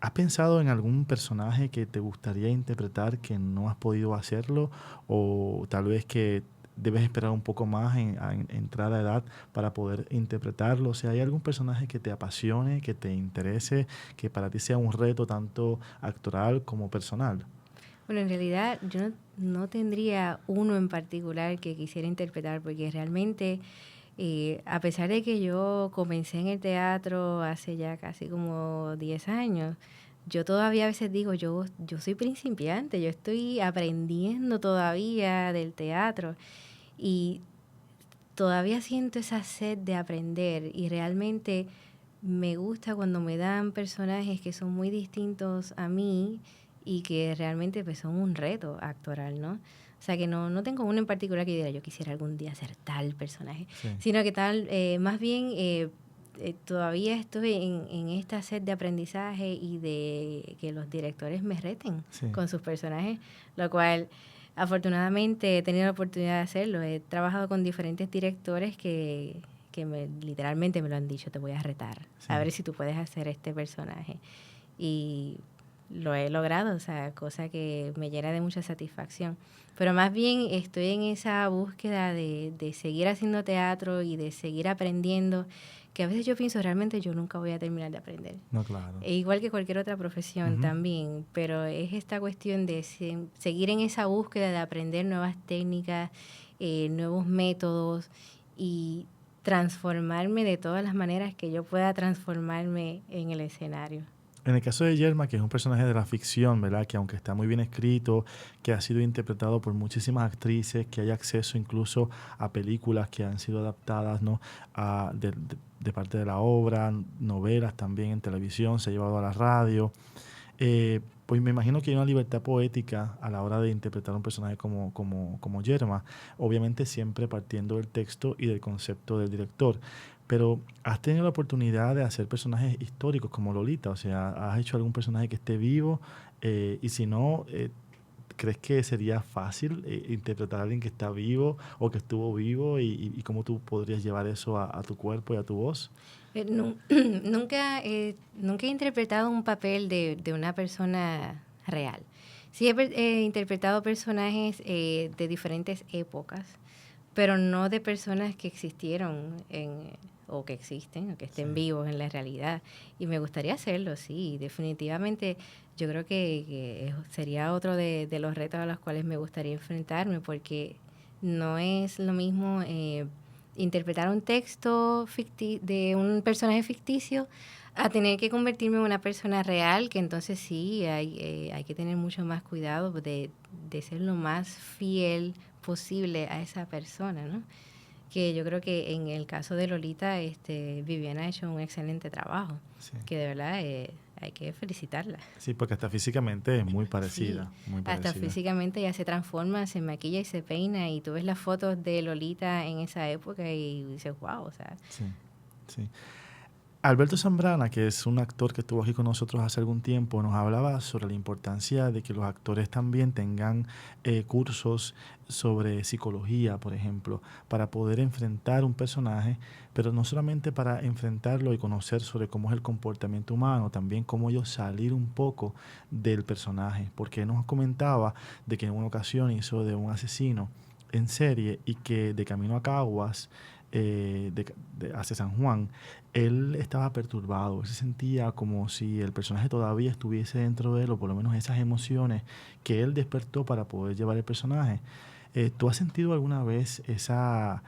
¿has pensado en algún personaje que te gustaría interpretar que no has podido hacerlo? O tal vez que debes esperar un poco más en entrada a edad para poder interpretarlo. O sea, ¿hay algún personaje que te apasione, que te interese, que para ti sea un reto tanto actoral como personal? Bueno, en realidad yo no tendría uno en particular que quisiera interpretar, porque realmente, a pesar de que yo comencé en el teatro hace ya casi como 10 años, yo todavía a veces digo, yo soy principiante, yo estoy aprendiendo todavía del teatro y todavía siento esa sed de aprender y realmente me gusta cuando me dan personajes que son muy distintos a mí y que realmente pues son un reto actoral, ¿no? O sea, que no tengo uno en particular que diga yo quisiera algún día ser tal personaje, sí, sino que más bien todavía estoy en esta sed de aprendizaje y de que los directores me reten, sí, con sus personajes, lo cual afortunadamente he tenido la oportunidad de hacerlo. He trabajado con diferentes directores que literalmente me lo han dicho, te voy a retar, sí, a ver si tú puedes hacer este personaje. Y lo he logrado, o sea, cosa que me llena de mucha satisfacción. Pero más bien estoy en esa búsqueda de seguir haciendo teatro y de seguir aprendiendo, que a veces yo pienso realmente yo nunca voy a terminar de aprender. No, claro. E igual que cualquier otra profesión también, pero es esta cuestión de seguir en esa búsqueda de aprender nuevas técnicas, nuevos métodos y transformarme de todas las maneras que yo pueda transformarme en el escenario. En el caso de Yerma, que es un personaje de la ficción, ¿verdad? Que aunque está muy bien escrito, que ha sido interpretado por muchísimas actrices, que hay acceso incluso a películas que han sido adaptadas, ¿no? De parte de la obra, novelas también en televisión, se ha llevado a la radio. Pues me imagino que hay una libertad poética a la hora de interpretar un personaje como Yerma, obviamente siempre partiendo del texto y del concepto del director. Pero ¿has tenido la oportunidad de hacer personajes históricos como Lolita? O sea, ¿has hecho algún personaje que esté vivo? Y si no, ¿crees que sería fácil interpretar a alguien que está vivo o que estuvo vivo? ¿Y cómo tú podrías llevar eso a tu cuerpo y a tu voz? Nunca he interpretado un papel de una persona real. Sí he interpretado personajes de diferentes épocas, pero no de personas que existieron o que existen, o que estén vivos en la realidad. Y me gustaría hacerlo, sí, definitivamente. Yo creo que sería otro de los retos a los cuales me gustaría enfrentarme, porque no es lo mismo interpretar un texto de un personaje ficticio a tener que convertirme en una persona real, que entonces sí, hay que tener mucho más cuidado de ser lo más fiel posible a esa persona, ¿no? Que yo creo que en el caso de Lolita, Viviana ha hecho un excelente trabajo, que de verdad hay que felicitarla. Sí, porque hasta físicamente es muy parecida. Sí, muy parecida. hasta físicamente ella se transforma, se maquilla y se peina, y tú ves las fotos de Lolita en esa época y dices, wow, o sea. Sí. Alberto Zambrana, que es un actor que estuvo aquí con nosotros hace algún tiempo, nos hablaba sobre la importancia de que los actores también tengan cursos sobre psicología, por ejemplo, para poder enfrentar un personaje, pero no solamente para enfrentarlo y conocer sobre cómo es el comportamiento humano, también cómo ellos salir un poco del personaje, porque nos comentaba de que en una ocasión hizo de un asesino en serie y que de camino a Caguas, hacia San Juan, él estaba perturbado, él se sentía como si el personaje todavía estuviese dentro de él, o por lo menos esas emociones que él despertó para poder llevar el personaje. ¿Tú has sentido alguna vez esa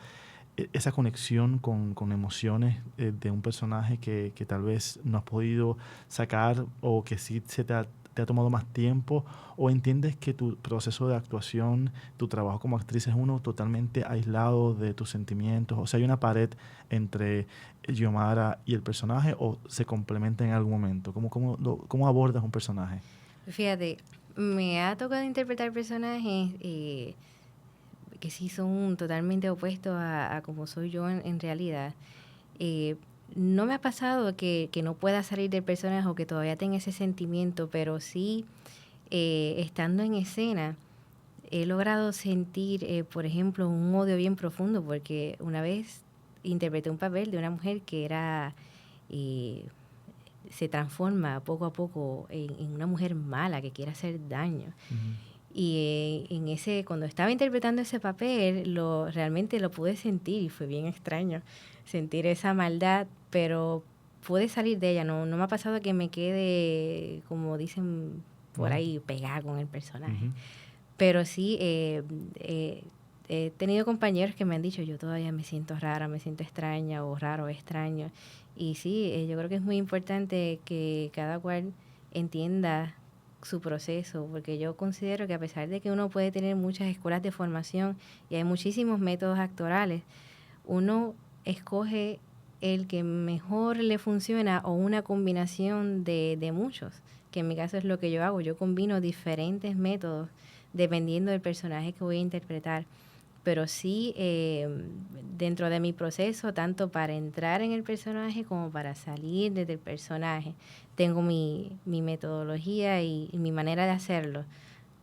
conexión con emociones de un personaje que tal vez no has podido sacar, o que sí te ha tomado más tiempo, o entiendes que tu proceso de actuación, tu trabajo como actriz es uno totalmente aislado de tus sentimientos? O sea, ¿hay una pared entre Xiomara y el personaje, o se complementa en algún momento? ¿Cómo abordas un personaje? Fíjate, me ha tocado interpretar personajes que sí son totalmente opuestos a como soy yo en realidad. No me ha pasado que no pueda salir del personaje o que todavía tenga ese sentimiento, pero sí, estando en escena, he logrado sentir, por ejemplo, un odio bien profundo, porque una vez interpreté un papel de una mujer que era se transforma poco a poco en una mujer mala que quiere hacer daño. Y cuando estaba interpretando ese papel, realmente lo pude sentir, y fue bien extraño sentir esa maldad, pero pude salir de ella. No me ha pasado que me quede, como dicen por ahí, pegada con el personaje. Pero sí, he tenido compañeros que me han dicho, yo todavía me siento rara, me siento extraña, o raro o extraño. Y sí, yo creo que es muy importante que cada cual entienda su proceso, porque yo considero que a pesar de que uno puede tener muchas escuelas de formación y hay muchísimos métodos actorales, uno escoge el que mejor le funciona, o una combinación de muchos, que en mi caso es lo que yo hago. Yo combino diferentes métodos dependiendo del personaje que voy a interpretar, pero sí, dentro de mi proceso, tanto para entrar en el personaje como para salir desde el personaje, tengo mi metodología y mi manera de hacerlo,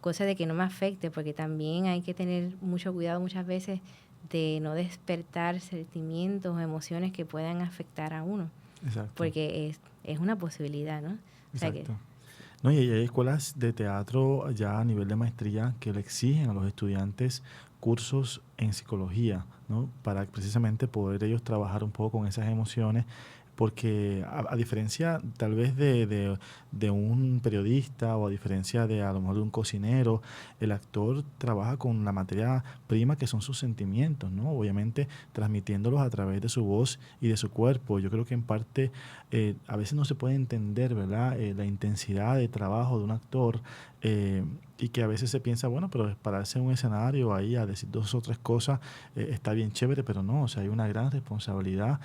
cosa de que no me afecte, porque también hay que tener mucho cuidado muchas veces de no despertar sentimientos o emociones que puedan afectar a uno. Exacto. Porque es una posibilidad, ¿no? O sea Exacto. Y hay escuelas de teatro ya a nivel de maestría que le exigen a los estudiantes cursos en psicología, ¿no? Para precisamente poder ellos trabajar un poco con esas emociones, porque a diferencia tal vez de un periodista o a diferencia de a lo mejor de un cocinero, el actor trabaja con la materia prima que son sus sentimientos, ¿no? Obviamente transmitiéndolos a través de su voz y de su cuerpo. Yo creo que en parte a veces no se puede entender, ¿verdad? La intensidad de trabajo de un actor, y que a veces se piensa, bueno, pero pararse en un escenario ahí a decir 2 o 3 cosas está bien chévere, pero no, o sea, hay una gran responsabilidad,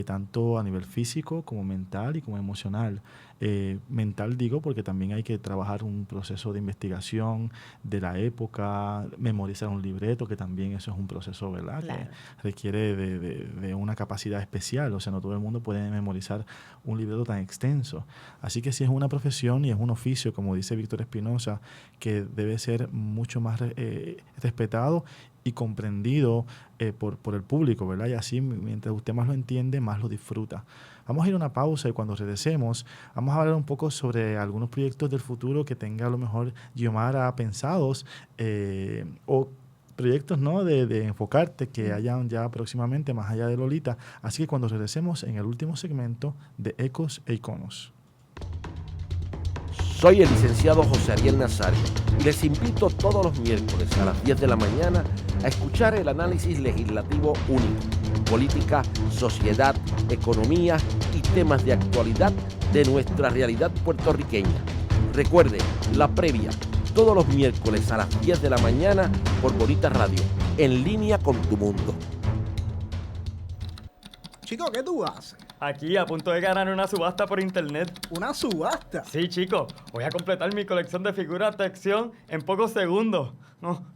tanto a nivel físico como mental y como emocional. Mental digo porque también hay que trabajar un proceso de investigación de la época, memorizar un libreto, que también eso es un proceso, ¿verdad? Claro. Que requiere de una capacidad especial, o sea, no todo el mundo puede memorizar un libreto tan extenso. Así que sí es una profesión y es un oficio, como dice Víctor Espinosa, que debe ser mucho más respetado y comprendido por el público, ¿verdad? Y así, mientras usted más lo entiende, más lo disfruta. Vamos a ir a una pausa y cuando regresemos, vamos a hablar un poco sobre algunos proyectos del futuro que tenga a lo mejor Xiomara pensados, o proyectos, ¿no? de enfocarte que hayan ya próximamente más allá de Lolita. Así que cuando regresemos en el último segmento de Ecos e Iconos. Soy el licenciado José Ariel Nazario y les invito todos los miércoles a las 10 de la mañana a escuchar el análisis legislativo único, política, sociedad, economía y temas de actualidad de nuestra realidad puertorriqueña. Recuerde, La Previa, todos los miércoles a las 10 de la mañana por Bonita Radio, en línea con tu mundo. Chico, ¿qué tú haces? Aquí, a punto de ganar una subasta por internet. ¿Una subasta? Sí, chico. Voy a completar mi colección de figuras de acción en pocos segundos. No.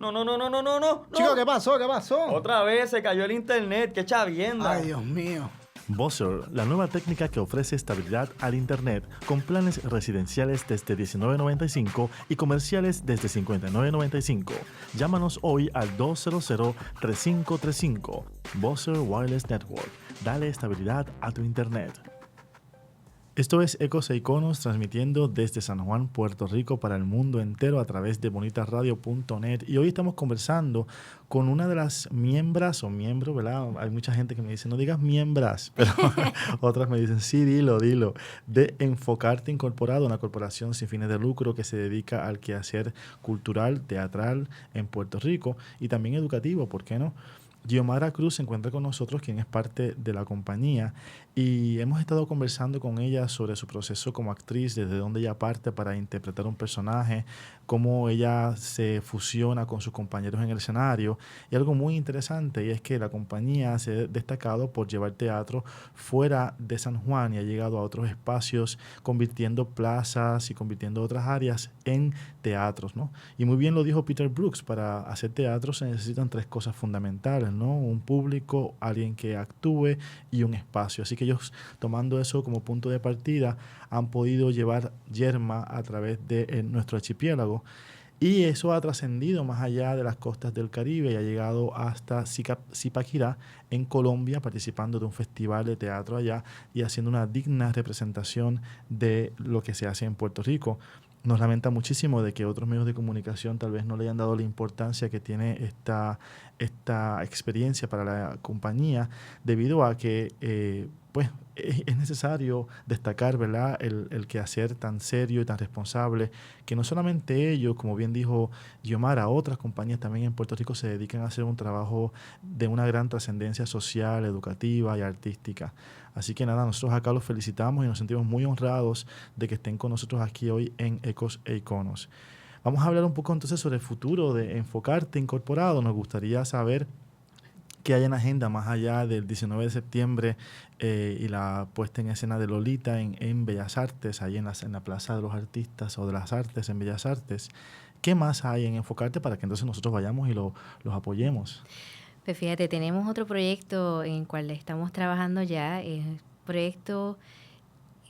Chico, ¿qué pasó? ¿Qué pasó? Otra vez se cayó el internet. ¡Qué chavienda! Ay, Dios mío. Buzzer, la nueva técnica que ofrece estabilidad al Internet con planes residenciales desde $19.95 y comerciales desde $59.95. Llámanos hoy al 200-3535. Buzzer Wireless Network. Dale estabilidad a tu Internet. Esto es Ecos e Iconos, transmitiendo desde San Juan, Puerto Rico, para el mundo entero a través de bonitasradio.net. Y hoy estamos conversando con una de las miembros, ¿verdad? Hay mucha gente que me dice, no digas miembras, pero otras me dicen, sí, dilo, de Enfocarte Incorporado, una corporación sin fines de lucro que se dedica al quehacer cultural, teatral en Puerto Rico y también educativo, ¿por qué no? Xiomara Cruz se encuentra con nosotros, quien es parte de la compañía, y hemos estado conversando con ella sobre su proceso como actriz, desde dónde ella parte para interpretar un personaje, cómo ella se fusiona con sus compañeros en el escenario, y algo muy interesante, y es que la compañía se ha destacado por llevar teatro fuera de San Juan y ha llegado a otros espacios, convirtiendo plazas y convirtiendo otras áreas en teatros, ¿no? Y muy bien lo dijo Peter Brooks, para hacer teatro se necesitan 3 cosas fundamentales, ¿no? Un público, alguien que actúe y un espacio. Así que ellos, tomando eso como punto de partida, han podido llevar Yerma a través de nuestro archipiélago, y eso ha trascendido más allá de las costas del Caribe y ha llegado hasta Zipaquirá en Colombia, participando de un festival de teatro allá y haciendo una digna representación de lo que se hace en Puerto Rico. Nos lamenta muchísimo de que otros medios de comunicación tal vez no le hayan dado la importancia que tiene esta experiencia para la compañía, debido a que pues es necesario destacar, ¿verdad?, el quehacer tan serio y tan responsable, que no solamente ellos, como bien dijo Xiomara, otras compañías también en Puerto Rico se dedican a hacer un trabajo de una gran trascendencia social, educativa y artística. Así que nada, nosotros acá los felicitamos y nos sentimos muy honrados de que estén con nosotros aquí hoy en Ecos e Iconos. Vamos a hablar un poco entonces sobre el futuro de Enfocarte Incorporado. Nos gustaría saber qué hay en agenda más allá del 19 de septiembre y la puesta en escena de Lolita en Bellas Artes, ahí en la Plaza de los Artistas o de las Artes en Bellas Artes. ¿Qué más hay en Enfocarte para que entonces nosotros vayamos y los apoyemos? Pues fíjate, tenemos otro proyecto en el cual estamos trabajando ya. El proyecto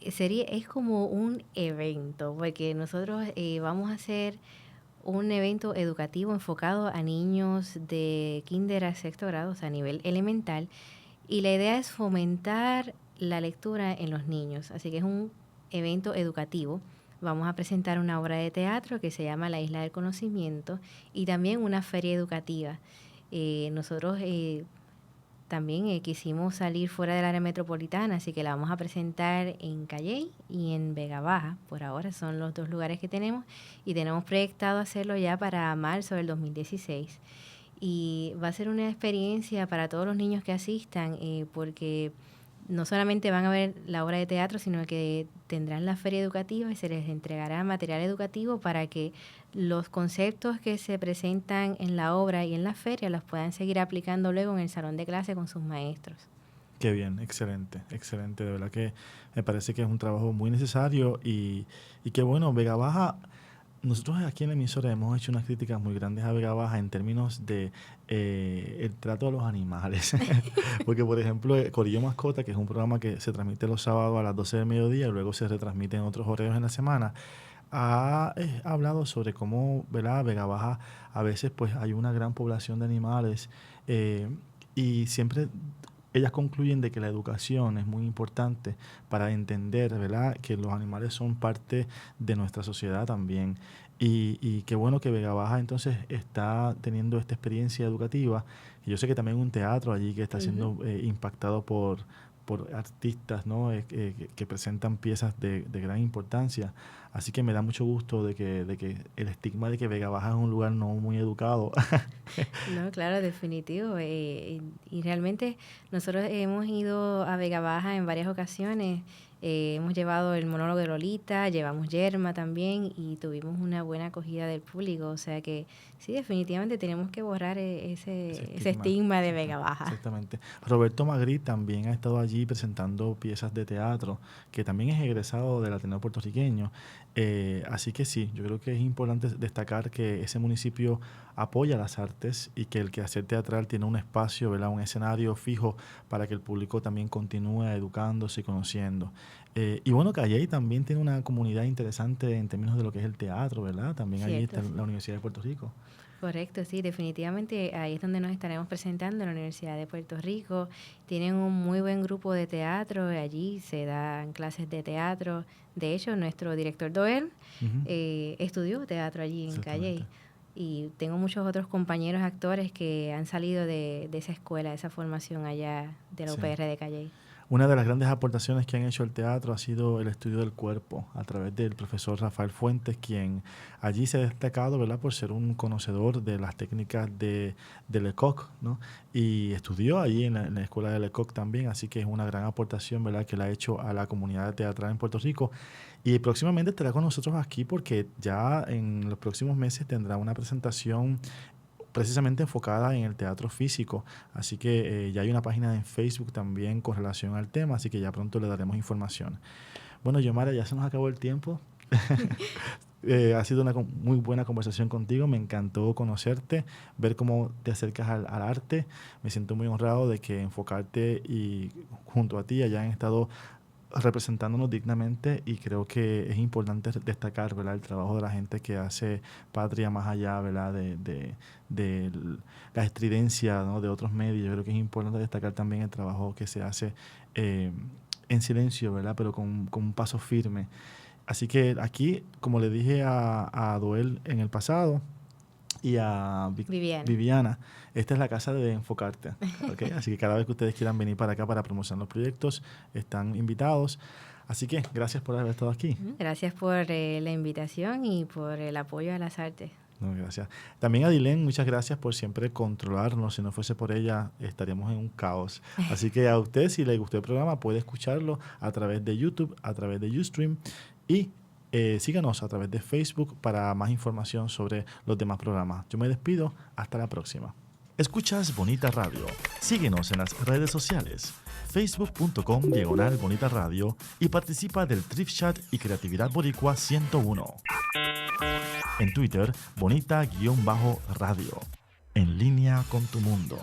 es como un evento, porque nosotros vamos a hacer un evento educativo enfocado a niños de kinder a 6º grado, o sea, a nivel elemental. Y la idea es fomentar la lectura en los niños. Así que es un evento educativo. Vamos a presentar una obra de teatro que se llama La Isla del Conocimiento y también una feria educativa. Nosotros también quisimos salir fuera del área metropolitana, así que la vamos a presentar en Calley y en Vega Baja. Por ahora son los 2 lugares que tenemos y tenemos proyectado hacerlo ya para marzo del 2016. Y va a ser una experiencia para todos los niños que asistan, porque no solamente van a ver la obra de teatro, sino que tendrán la feria educativa y se les entregará material educativo para que los conceptos que se presentan en la obra y en la feria los puedan seguir aplicando luego en el salón de clase con sus maestros. Qué bien, excelente, excelente. De verdad que me parece que es un trabajo muy necesario y qué bueno, Vega Baja. Nosotros aquí en la emisora hemos hecho unas críticas muy grandes a Vega Baja en términos de el trato a los animales. Porque, por ejemplo, Corillo Mascota, que es un programa que se transmite los sábados a las 12 del mediodía y luego se retransmite en otros horarios en la semana, ha hablado sobre cómo, ¿verdad?, Vega Baja a veces pues hay una gran población de animales y siempre ellas concluyen de que la educación es muy importante para entender, ¿verdad?, que los animales son parte de nuestra sociedad también. Y qué bueno que Vega Baja entonces está teniendo esta experiencia educativa. Y yo sé que también un teatro allí que está siendo impactado por artistas, ¿no?, que presentan piezas de gran importancia. Así que me da mucho gusto de que el estigma de que Vega Baja es un lugar no muy educado. No, claro, definitivo. Y realmente nosotros hemos ido a Vega Baja en varias ocasiones. Hemos llevado el monólogo de Lolita, llevamos Yerma también y tuvimos una buena acogida del público. O sea que sí, definitivamente tenemos que borrar ese estigma de Vega Baja. Exactamente. Roberto Magritte también ha estado allí presentando piezas de teatro, que también es egresado del Ateneo puertorriqueño. Así que sí, yo creo que es importante destacar que ese municipio apoya las artes y que el quehacer teatral tiene un espacio, ¿verdad?, un escenario fijo para que el público también continúe educándose y conociendo. Y bueno, Calley también tiene una comunidad interesante en términos de lo que es el teatro, ¿verdad? También allí está la Universidad de Puerto Rico. Correcto, sí, definitivamente ahí es donde nos estaremos presentando en la Universidad de Puerto Rico. Tienen un muy buen grupo de teatro, allí se dan clases de teatro. De hecho, nuestro director Doel estudió teatro allí en Calley. Y tengo muchos otros compañeros actores que han salido de esa escuela, de esa formación allá de la UPR de Calley. Una de las grandes aportaciones que han hecho al teatro ha sido el estudio del cuerpo a través del profesor Rafael Fuentes, quien allí se ha destacado, ¿verdad?, por ser un conocedor de las técnicas de Lecoq, ¿no? Y estudió allí en la escuela de Lecoq también, así que es una gran aportación, ¿verdad?, que le ha hecho a la comunidad teatral en Puerto Rico. Y próximamente estará con nosotros aquí porque ya en los próximos meses tendrá una presentación precisamente enfocada en el teatro físico. Así que ya hay una página en Facebook también con relación al tema, así que ya pronto le daremos información. Bueno, Yomara, ya se nos acabó el tiempo. Ha sido una muy buena conversación contigo, me encantó conocerte, ver cómo te acercas al arte. Me siento muy honrado de que enfocarte y junto a ti hayan estado representándonos dignamente, y creo que es importante destacar, ¿verdad?, el trabajo de la gente que hace patria más allá, ¿verdad?, de la estridencia, ¿no?, de otros medios. Yo creo que es importante destacar también el trabajo que se hace en silencio, ¿verdad?, pero con un paso firme. Así que aquí, como le dije a Doel en el pasado y a Viviana, esta es la casa de Enfocarte, ¿okay? Así que cada vez que ustedes quieran venir para acá para promocionar los proyectos, están invitados. Así que gracias por haber estado aquí. Gracias por la invitación y por el apoyo a las artes. No, gracias. También a Dilén, muchas gracias por siempre controlarnos. Si no fuese por ella, estaríamos en un caos. Así que a usted, si le gustó el programa, puede escucharlo a través de YouTube, a través de Ustream, y síganos a través de Facebook para más información sobre los demás programas. Yo me despido. Hasta la próxima. Escuchas Bonita Radio. Síguenos en las redes sociales. Facebook.com/Bonita Radio y participa del Thrift Chat y Creatividad Boricua 101. En Twitter, Bonita-Radio. En línea con tu mundo.